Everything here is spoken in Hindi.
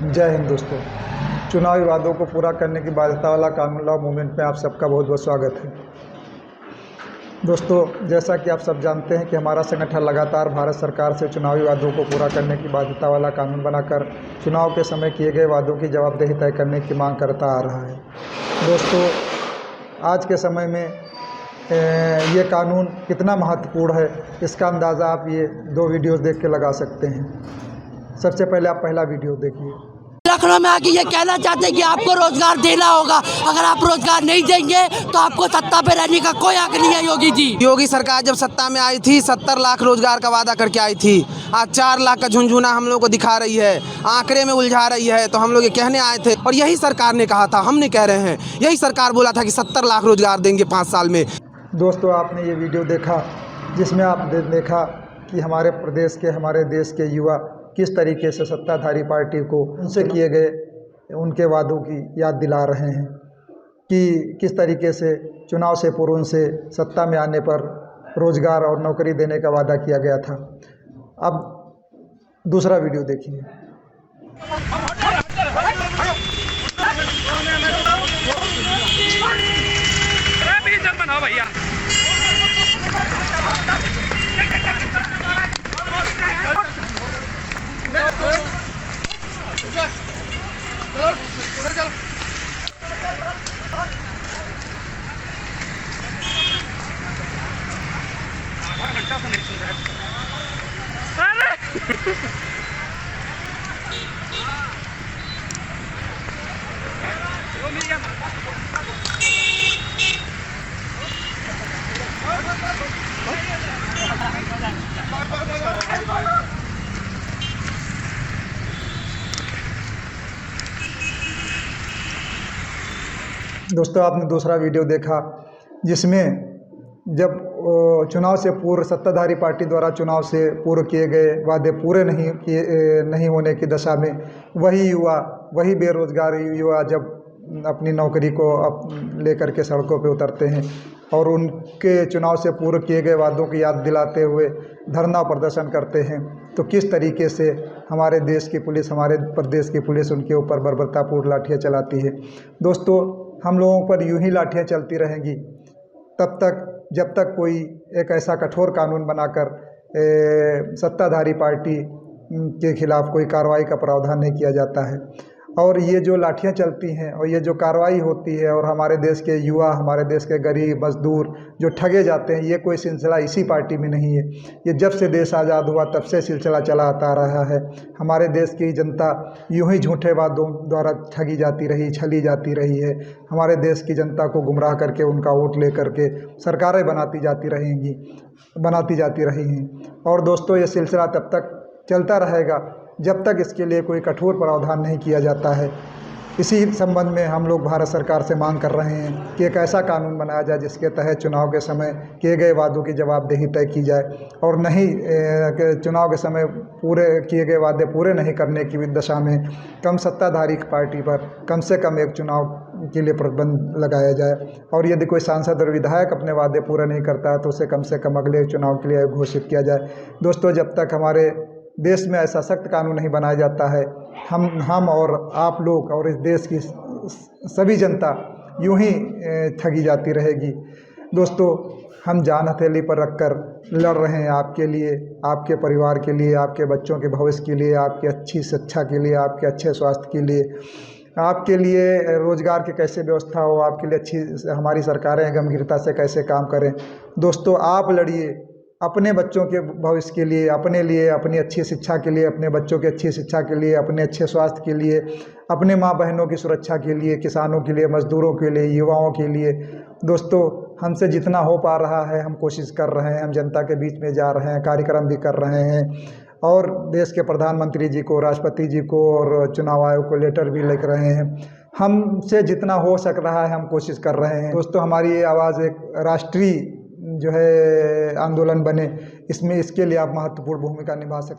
जय हिंद दोस्तों। चुनावी वादों को पूरा करने की बाध्यता वाला कानून लॉ मूवमेंट में आप सबका बहुत बहुत स्वागत है। दोस्तों, जैसा कि आप सब जानते हैं कि हमारा संगठन लगातार भारत सरकार से चुनावी वादों को पूरा करने की बाध्यता वाला कानून बनाकर चुनाव के समय किए गए वादों की जवाबदेही तय करने की मांग करता आ रहा है। दोस्तों, आज के समय में ये कानून कितना महत्वपूर्ण है, इसका अंदाज़ा आप ये दो वीडियोज़ देख के लगा सकते हैं। सबसे पहले आप पहला वीडियो देखिए। लखनऊ में आके ये कहना चाहते हैं कि आपको रोजगार देना होगा, अगर आप रोजगार नहीं देंगे तो आपको सत्ता पे रहने का कोई हक नहीं है। योगी जी, योगी सरकार जब सत्ता में आई थी 70 लाख रोजगार का वादा करके आई थी। आज 4 लाख का झुनझुना हम लोग को दिखा रही है, आंकड़े में उलझा रही है। तो हम लोग ये कहने आए थे और यही सरकार ने कहा था, हमने कह रहे हैं, यही सरकार बोला था कि 70 लाख रोजगार देंगे 5 साल में। दोस्तों, आपने ये वीडियो देखा जिसमें आपने देखा कि हमारे प्रदेश के, हमारे देश के युवा किस तरीके से सत्ताधारी पार्टी को उनसे किए गए उनके वादों की याद दिला रहे हैं कि किस तरीके से चुनाव से पूर्व उनसे सत्ता में आने पर रोज़गार और नौकरी देने का वादा किया गया था। अब दूसरा वीडियो देखिए। दोस्तों, आपने दूसरा वीडियो देखा जिसमें जब चुनाव से पूर्व सत्ताधारी पार्टी द्वारा चुनाव से पूर्व किए गए वादे पूरे नहीं होने की दशा में वही बेरोजगार युवा जब अपनी नौकरी को लेकर के सड़कों पे उतरते हैं और उनके चुनाव से पूर्व किए गए वादों की याद दिलाते हुए धरना प्रदर्शन करते हैं, तो किस तरीके से हमारे देश की पुलिस, हमारे प्रदेश की पुलिस उनके ऊपर बर्बरतापूर्ण लाठियाँ चलाती है। दोस्तों, हम लोगों पर यूं ही लाठियाँ चलती रहेंगी तब तक जब तक कोई एक ऐसा कठोर कानून बनाकर सत्ताधारी पार्टी के खिलाफ कोई कार्रवाई का प्रावधान नहीं किया जाता है। और ये जो लाठियाँ चलती हैं और ये जो कार्रवाई होती है और हमारे देश के युवा, हमारे देश के गरीब मजदूर जो ठगे जाते हैं, ये कोई सिलसिला इसी पार्टी में नहीं है। ये जब से देश आज़ाद हुआ तब से सिलसिला चला आता रहा है। हमारे देश की जनता यूं ही झूठे वादों द्वारा ठगी जाती रही, छली जाती रही है। हमारे देश की जनता को गुमराह करके उनका वोट ले करके सरकारें बनाती जाती रही हैं। और दोस्तों, ये सिलसिला तब तक चलता रहेगा जब तक इसके लिए कोई कठोर प्रावधान नहीं किया जाता है। इसी संबंध में हम लोग भारत सरकार से मांग कर रहे हैं कि एक ऐसा कानून बनाया जाए जिसके तहत चुनाव के समय किए गए वादों की जवाबदेही तय की जाए और नहीं चुनाव के समय पूरे किए गए वादे पूरे नहीं करने की दशा में कम सत्ताधारी पार्टी पर कम से कम एक चुनाव के लिए प्रतिबंध लगाया जाए। और यदि कोई सांसद और विधायक अपने वादे पूरे नहीं करता है तो उसे कम से कम अगले चुनाव के लिए घोषित किया जाए। दोस्तों, जब तक हमारे देश में ऐसा सख्त कानून नहीं बनाया जाता है, हम और आप लोग और इस देश की सभी जनता यूं ही ठगी जाती रहेगी। दोस्तों, हम जान हथेली पर रखकर लड़ रहे हैं आपके लिए, आपके परिवार के लिए, आपके बच्चों के भविष्य के लिए, आपकी अच्छी शिक्षा के लिए, आपके अच्छे स्वास्थ्य के लिए, आपके लिए रोज़गार की कैसे व्यवस्था हो, आपके लिए अच्छी हमारी सरकारें गंभीरता से कैसे काम करें। दोस्तों, आप लड़िए अपने बच्चों के भविष्य के लिए, अपने लिए, अपनी अच्छी शिक्षा के लिए, अपने बच्चों की अच्छी शिक्षा के लिए, अपने अच्छे स्वास्थ्य के लिए, अपने माँ बहनों की सुरक्षा के लिए, किसानों के लिए, मजदूरों के लिए, युवाओं के लिए। दोस्तों, हमसे जितना हो पा रहा है हम कोशिश कर रहे हैं, हम जनता के बीच में जा रहे हैं, कार्यक्रम भी कर रहे हैं और देश के प्रधानमंत्री जी को, राष्ट्रपति जी को और चुनाव आयोग को लेटर भी लिख रहे हैं। हमसे जितना हो सक रहा है हम कोशिश कर रहे हैं। दोस्तों, हमारी ये आवाज़ एक राष्ट्रीय जो है आंदोलन बने, इसके लिए आप महत्वपूर्ण भूमिका निभा सकते हैं।